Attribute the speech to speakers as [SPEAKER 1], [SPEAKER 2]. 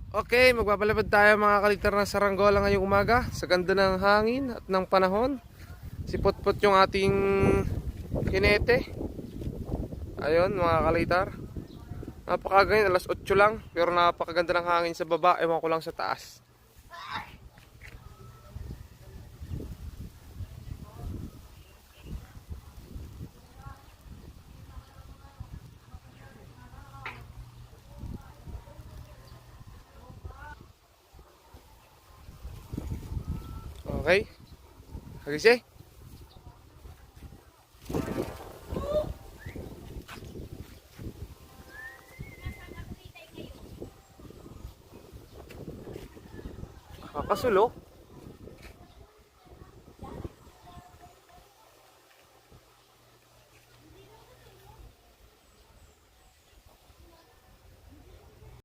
[SPEAKER 1] Okay, magpapalapad tayo mga kaligtar ng saranggola ngayong umaga sa ganda ng hangin at ng panahon. Sipot-pot yung ating kinete. Ayun mga kaligtar. Napakagayon, alas 8 lang. Pero napakaganda ng hangin sa baba. Ewan ko lang sa taas. Okay. Hagisi. Kakasulo.